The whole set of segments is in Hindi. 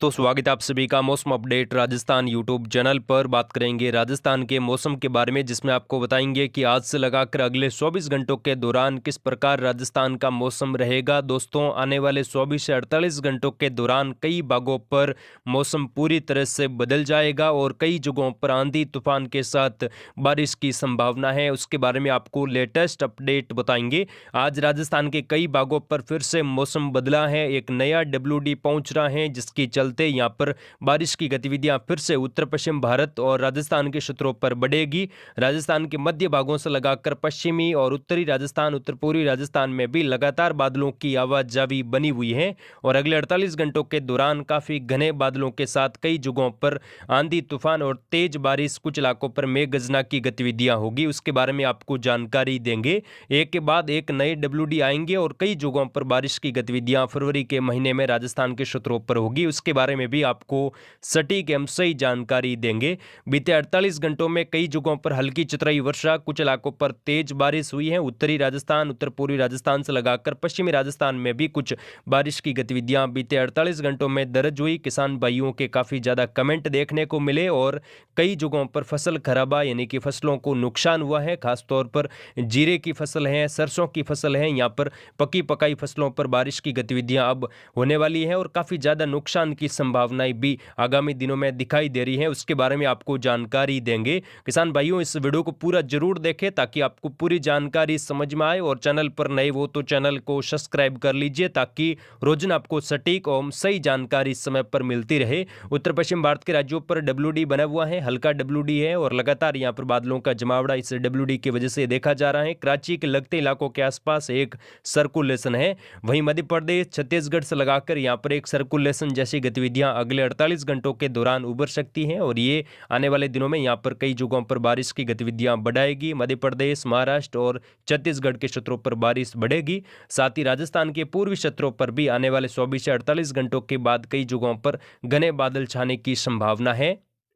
तो स्वागत है आप सभी का मौसम अपडेट राजस्थान यूट्यूब चैनल पर। बात करेंगे राजस्थान के मौसम के बारे में, जिसमें आपको बताएंगे कि आज से लगाकर अगले 24 घंटों के दौरान किस प्रकार राजस्थान का मौसम रहेगा। दोस्तों, आने वाले 24 से 48 घंटों के दौरान कई भागों पर मौसम पूरी तरह से बदल जाएगा और कई जगहों पर आंधी तूफान के साथ बारिश की संभावना है। उसके बारे में आपको लेटेस्ट अपडेट बताएंगे। आज राजस्थान के कई भागों पर फिर से मौसम बदला है, एक नया WD पहुंच रहा है, जिसकी चलते यहां पर बारिश की गतिविधियां फिर से उत्तर पश्चिम भारत और राजस्थान के क्षेत्रों पर बढ़ेगी। राजस्थान के मध्य भागों से लगाकर पश्चिमी और उत्तरी राजस्थान, उत्तर पूर्वी राजस्थान में भी लगातार बादलों की आवाजावी बनी हुई है और अगले 48 घंटों के दौरान काफी घने बादलों के साथ कई जगहों पर आंधी तूफान और तेज बारिश, कुछ इलाकों पर मेघ गर्जना की गतिविधियां होगी। उसके बारे में आपको जानकारी देंगे। एक के बाद एक नए WD आएंगे और कई जगहों पर बारिश की गतिविधियां फरवरी के महीने में राजस्थान के क्षेत्रों पर होगी। उसके बारे में भी आपको सटीक एवं सही जानकारी देंगे। बीते 48 घंटों में कई जगहों पर हल्की चतराई वर्षा, कुछ इलाकों पर तेज बारिश हुई है। उत्तरी राजस्थान, उत्तर पूर्वी राजस्थान से लगाकर पश्चिमी राजस्थान में भी कुछ बारिश की गतिविधियां बीते 48 घंटों में दर्ज हुई। किसान भाइयों के काफी ज्यादा कमेंट देखने को मिले और कई जगहों पर फसल खराबा यानी कि फसलों को नुकसान हुआ है। खासतौर पर जीरे की फसल है, सरसों की फसल है, यहाँ पर पकी पकाई फसलों पर बारिश की गतिविधियां अब होने वाली है और काफी ज्यादा नुकसान की संभावनाएं भी आगामी दिनों में दिखाई दे रही हैं। उसके बारे में आपको जानकारी देंगे। किसान भाइयों, इस वीडियो को पूरा जरूर देखें ताकि आपको पूरी जानकारी समझ में आए और चैनल पर नए हो तो चैनल को सब्सक्राइब कर लीजिए ताकि रोजाना आपको सटीक और सही जानकारी समय पर मिलती रहे। उत्तर पश्चिम भारत के राज्यों पर WD बना हुआ है, हल्का WD है और लगातार यहां पर बादलों का जमावड़ा इस WD की वजह से देखा जा रहा है। कराची के लगते इलाकों के आसपास एक सर्कुलेशन है, वहीं मध्य प्रदेश, छत्तीसगढ़ से लगाकर यहां पर एक सर्कुलेशन जैसी गतिविधियां अगले 48 घंटों के दौरान उभर सकती हैं और ये आने वाले दिनों में यहां पर कई जगहों पर बारिश की गतिविधियां बढ़ाएगी। मध्य प्रदेश, महाराष्ट्र और छत्तीसगढ़ के क्षेत्रों पर बारिश बढ़ेगी। साथ ही राजस्थान के पूर्वी क्षेत्रों पर भी आने वाले 24 से 48 घंटों के बाद कई जगहों पर घने बादल छाने की संभावना है।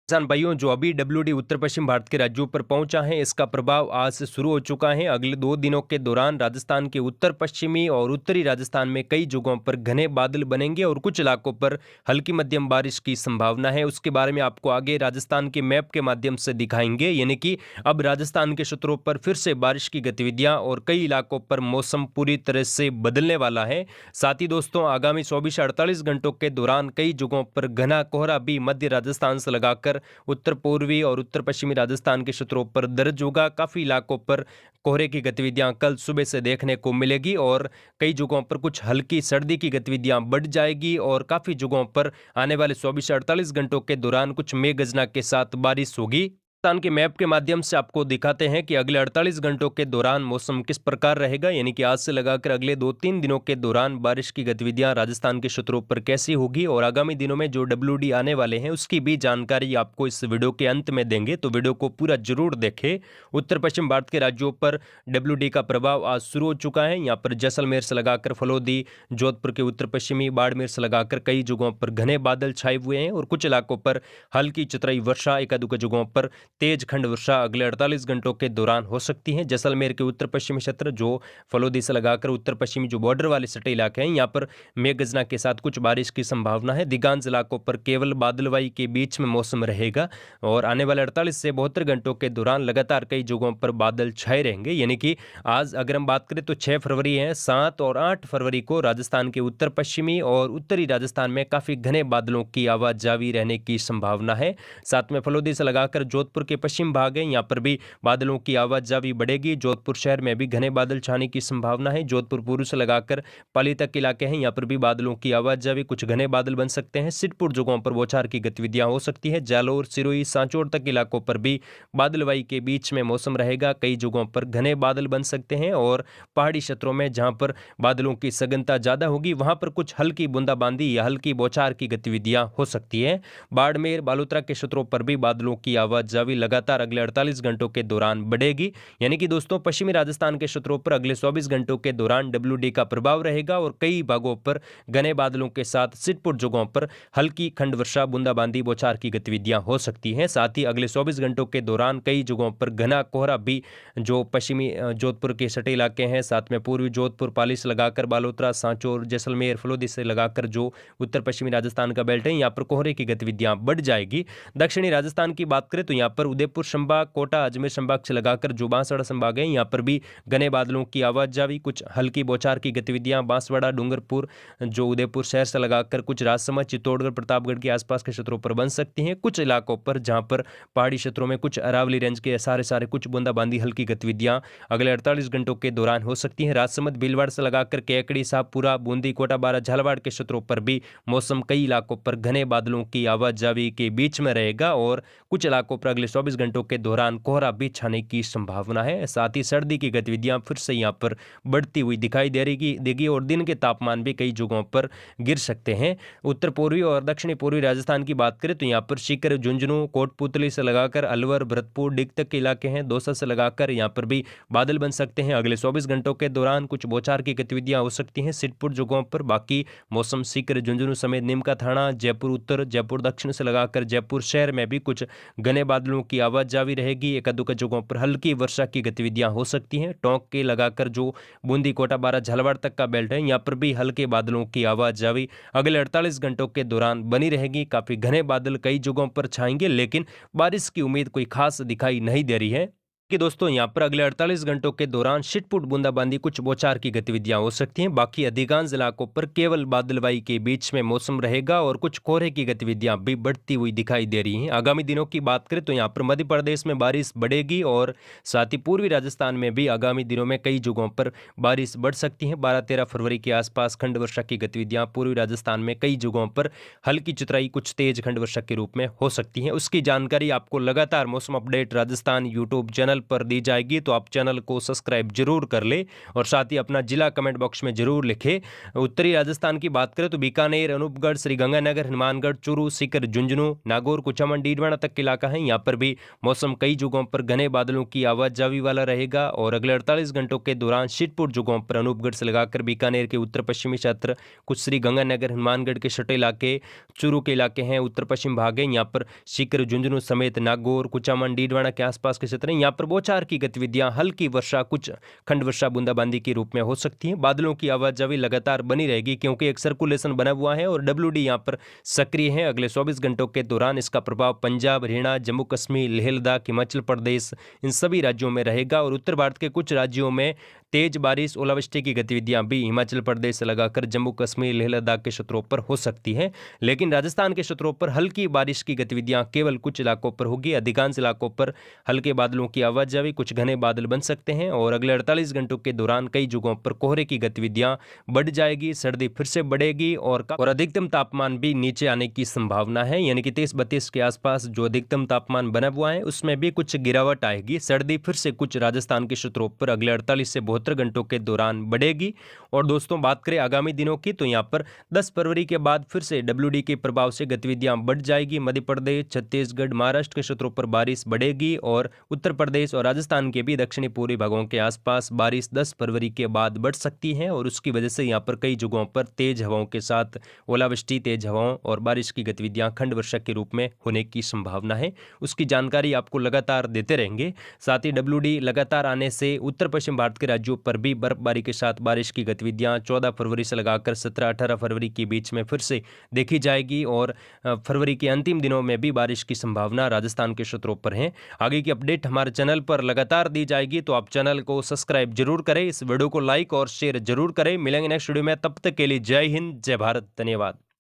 किसान भाइयों, जो अभी WD उत्तर पश्चिम भारत के राज्यों पर पहुंचा है, इसका प्रभाव आज से शुरू हो चुका है। अगले 2 दिनों के दौरान राजस्थान के उत्तर पश्चिमी और उत्तरी राजस्थान में कई जगहों पर घने बादल बनेंगे और कुछ इलाकों पर हल्की मध्यम बारिश की संभावना है। उसके बारे में आपको आगे राजस्थान के मैप के माध्यम से दिखाएंगे, यानी कि अब राजस्थान के क्षेत्रों पर फिर से बारिश की गतिविधियां और कई इलाकों पर मौसम पूरी तरह से बदलने वाला है। साथ ही दोस्तों, आगामी 24 से 48 घंटों के दौरान कई जगहों पर घना कोहरा भी मध्य राजस्थान से लगाकर उत्तर पूर्वी और उत्तर पश्चिमी राजस्थान के क्षेत्रों पर दर्ज होगा। काफी इलाकों पर कोहरे की गतिविधियां कल सुबह से देखने को मिलेगी और कई जगहों पर कुछ हल्की सर्दी की गतिविधियां बढ़ जाएगी और काफी जगहों पर आने वाले 24 से 48 घंटों के दौरान कुछ मेघ गर्जना के साथ बारिश होगी। राजस्थान के मैप के माध्यम से आपको दिखाते हैं कि अगले 48 घंटों के दौरान मौसम किस प्रकार रहेगा, यानी कि आज से लगाकर अगले 2-3 दिनों के दौरान बारिश की गतिविधियां राजस्थान के क्षेत्रों पर कैसी होगी और आगामी दिनों में जो WD आने वाले हैं उसकी भी जानकारी आपको इस वीडियो के अंत में देंगे, तो वीडियो को पूरा जरूर देखें। उत्तर पश्चिम भारत के राज्यों पर WD का प्रभाव आज शुरू हो चुका है। यहाँ पर जैसलमेर से लगाकर फलोदी, जोधपुर के उत्तर पश्चिमी, बाड़मेर से लगाकर कई जगहों पर घने बादल छाए हुए हैं और कुछ इलाकों पर हल्की चतराई वर्षा, एकाधिक जगहों पर तेज खंड वर्षा अगले 48 घंटों के दौरान हो सकती है। जैसलमेर के उत्तर पश्चिमी क्षेत्र, जो फलोदी से लगाकर उत्तर पश्चिमी जो बॉर्डर वाले सटे इलाके हैं, यहाँ पर मेघ गर्जना के साथ कुछ बारिश की संभावना है। अधिकांश इलाकों पर केवल बादलवाई के बीच में मौसम रहेगा और आने वाले 48 से 72 घंटों के दौरान लगातार कई जगहों पर बादल छाए रहेंगे। यानी कि आज अगर हम बात करें तो 6 फरवरी है, 7 और 8 फरवरी को राजस्थान के उत्तर पश्चिमी और उत्तरी राजस्थान में काफी घने बादलों की आवाजावी रहने की संभावना है। साथ में फलोदी से लगाकर जोधपुर के पश्चिम भाग है, यहाँ पर भी बादलों की आवाजावी बढ़ेगी। जोधपुर शहर में भी घने बादल छाने की संभावना है। जोधपुर पूर्व से लगाकर पाली तक के इलाके हैं, यहाँ पर भी बादलों की आवाजावी, कुछ घने बादल बन सकते हैं। सिद्धपुर जगहों पर बौछार की गतिविधियां हो सकती है। जालोर, सिरोही, सांचौर तक इलाकों पर भी बादलवाई के बीच में मौसम रहेगा। कई जगहों पर घने बादल बन सकते हैं और पहाड़ी क्षेत्रों में जहां पर बादलों की सघनता ज्यादा होगी वहां पर कुछ हल्की बूंदाबांदी या हल्की बौछार की गतिविधियां हो सकती है। बाड़मेर, बालोतरा के क्षेत्रों पर भी बादलों की आवाजावी लगातार अगले 48 घंटों के दौरान बढ़ेगी। यानी कि दोस्तों पश्चिमी राजस्थान के क्षेत्रों पर अगले 24 घंटों के दौरान WD का प्रभाव रहेगा और कई भागों पर घने बादलों के साथ छिटपुट जगहों पर हल्की खंड वर्षा, बूंदाबांदी, बौछार की गतिविधियां हो सकती हैं। साथ ही अगले 24 घंटों के दौरान कई जगहों पर घना कोहरा भी जो पश्चिमी जोधपुर के सटे इलाके हैं, साथ में पूर्वी जोधपुर, पाली से लगाकर बालोतरा, सांचौर, जैसलमेर, फलोदी से लगाकर जो उत्तर पश्चिमी राजस्थान का बेल्ट है, यहाँ पर कोहरे की गतिविधियां बढ़ जाएगी। दक्षिणी राजस्थान की बात करें तो यहाँ पर उदयपुर संभाग, कोटा, अजमेर संभाग से लगाकर जो बांसवाड़ा संभाग है, यहाँ पर भी घने बादलों की आवाजावी, कुछ हल्की बौछार की गतिविधियां बांसवाड़ा, डूंगरपुर, जो उदयपुर शहर से लगाकर कुछ राजसमंद, चित्तौड़गढ़, प्रतापगढ़ के आसपास के क्षेत्रों पर बन सकती हैं। कुछ इलाकों पर जहां पर पहाड़ी क्षेत्रों में कुछ अरावली रेंज के सारे कुछ बूंदाबांदी हल्की गतिविधियां अगले 48 घंटों के दौरान हो सकती हैं। राजसमंद, भीलवाड़ा से लगाकर केकड़ी, शाहपुरा, बूंदी, कोटा, बारा, झालावाड़ के क्षेत्रों पर भी मौसम कई इलाकों पर घने बादलों की आवाजावी के बीच में रहेगा और कुछ इलाकों पर अगले 24 घंटों के दौरान कोहरा भी छाने की संभावना है। साथ ही सर्दी की गतिविधियां फिर से यहां पर बढ़ती हुई दिखाई देगी और दिन के तापमान भी कई जगहों पर गिर सकते हैं। उत्तर पूर्वी और दक्षिणी पूर्वी राजस्थान की बात करें तो यहाँ पर सीकर, झुंझुनू, कोटपुतली से लगाकर अलवर, भरतपुर, डिग तक के इलाके हैं। दौसा से लगाकर यहाँ पर भी बादल बन सकते हैं। अगले 24 घंटों के दौरान कुछ बौछार की गतिविधियां हो सकती हैं छिटपुट जगहों पर। बाकी मौसम सीकर, झुंझुनू समेत नीमका थाना, जयपुर उत्तर, जयपुर दक्षिण से लगाकर जयपुर शहर में भी कुछ घने बादलों की आवाजावी रहेगी। एक आध जगहों पर हल्की वर्षा की गतिविधियां हो सकती हैं। टोंक के लगाकर जो बूंदी, कोटा, बारा, झालावाड़ तक का बेल्ट है, यहाँ पर भी हल्के बादलों की आवाजावी अगले 48 घंटों के दौरान बनी रहेगी। काफी घने बादल कई जगहों पर छाएंगे, लेकिन बारिश की उम्मीद कोई खास दिखाई नहीं दे रही है कि दोस्तों यहाँ पर अगले 48 घंटों के दौरान छिटपुट बूंदाबांदी, कुछ बौछार की गतिविधियां हो सकती हैं। बाकी अधिकांश इलाकों पर केवल बादलवाई के बीच में मौसम रहेगा और कुछ कोहरे की गतिविधियां भी बढ़ती हुई दिखाई दे रही हैं। आगामी दिनों की बात करें तो यहाँ पर मध्य प्रदेश में बारिश बढ़ेगी और साथ ही पूर्वी राजस्थान में भी आगामी दिनों में कई जगहों पर बारिश बढ़ सकती है। 12-13 फरवरी के आसपास खंड वर्षा की गतिविधियां पूर्वी राजस्थान में कई जगहों पर हल्की चतराई, कुछ तेज खंड वर्षा के रूप में हो सकती है। उसकी जानकारी आपको लगातार मौसम अपडेट राजस्थान यूट्यूब चैनल पर दी जाएगी, तो आप चैनल को सब्सक्राइब जरूर कर ले और साथ ही अपना जिला कमेंट बॉक्स में जरूर लिखे। उत्तरी राजस्थान की बात करें तो बीकानेर, अनूपगढ़, श्रीगंगानगर, हनुमानगढ़, चूरू, सीकर, झुंझुनू, नागौर, कुचामन, डीडवाना तक के इलाका है, यहाँ पर भी मौसम कई जगहों पर घने बादलों की आवाजावी वाला रहेगा और अगले 48 घंटों के दौरान छिटपुट जगहों पर अनूपगढ़ से लगाकर बीकानेर के उत्तर पश्चिमी क्षेत्र, कुछ श्रीगंगानगर, हनुमानगढ़ के सटे इलाके, चूरू के इलाके हैं, उत्तर पश्चिम भाग है, यहाँ पर सीकर, झुंझुनू समेत नागौर, कुचामन, डीडवाना के आसपास के क्षेत्र हैं, यहाँ पर बौछार की गतिविधियां, हल्की वर्षा, कुछ खंड वर्षा, बूंदाबांदी के रूप में हो सकती है। बादलों की आवाजावी लगातार बनी रहेगी क्योंकि एक सर्कुलेशन बना हुआ है और WD यहां पर सक्रिय है। अगले 24 घंटों के दौरान इसका प्रभाव पंजाब, हरियाणा, जम्मू कश्मीर, लेह लद्दाख, हिमाचल प्रदेश, इन सभी राज्यों में रहेगा और उत्तर भारत के कुछ राज्यों में तेज बारिश, ओलावृष्टि की गतिविधियां भी हिमाचल प्रदेश से लगाकर जम्मू कश्मीर, लेह लद्दाख के क्षेत्रों पर हो सकती है। लेकिन राजस्थान के क्षेत्रों पर हल्की बारिश की गतिविधियां केवल कुछ इलाकों पर होगी। अधिकांश इलाकों पर हल्के बादलों की आवाजावी, कुछ घने बादल बन सकते हैं और अगले 48 घंटों के दौरान कई जगहों पर कोहरे की गतिविधियां बढ़ जाएगी, सर्दी फिर से बढ़ेगी और अधिकतम तापमान भी नीचे आने की संभावना है। यानी कि 30-32 के आसपास जो अधिकतम तापमान बना हुआ है उसमें भी कुछ गिरावट आएगी। सर्दी फिर से कुछ राजस्थान के क्षेत्रों पर अगले 48 से 72 घंटों के दौरान बढ़ेगी। और दोस्तों बात करें आगामी दिनों की तो यहाँ पर 10 फरवरी के बाद फिर से WD के प्रभाव से गतिविधियां बढ़ जाएगी। मध्य प्रदेश, छत्तीसगढ़, महाराष्ट्र के क्षेत्रों पर बारिश बढ़ेगी और उत्तर प्रदेश और राजस्थान के भी दक्षिणी पूर्वी भागों के आसपास बारिश 10 फरवरी के बाद बढ़ सकती है और उसकी वजह से यहाँ पर कई जगहों पर तेज हवाओं के साथ ओलावृष्टि, तेज हवाओं और बारिश की गतिविधियां खंड वर्षा के रूप में होने की संभावना है। उसकी जानकारी आपको लगातार देते रहेंगे। साथ ही WD लगातार आने से उत्तर पश्चिम भारत के राज्यों पर भी बर्फबारी के साथ बारिश की गतिविधियां 14 फरवरी से लगाकर 17-18 फरवरी के बीच में फिर से देखी जाएगी और फरवरी के अंतिम दिनों में भी बारिश की संभावना राजस्थान के क्षेत्रों पर है। आगे की अपडेट हमारे चैनल पर लगातार दी जाएगी, तो आप चैनल को सब्सक्राइब जरूर करें, इस वीडियो को लाइक और शेयर जरूर करें। मिलेंगे नेक्स्ट वीडियो में, तब तक के लिए जय हिंद, जय भारत, धन्यवाद।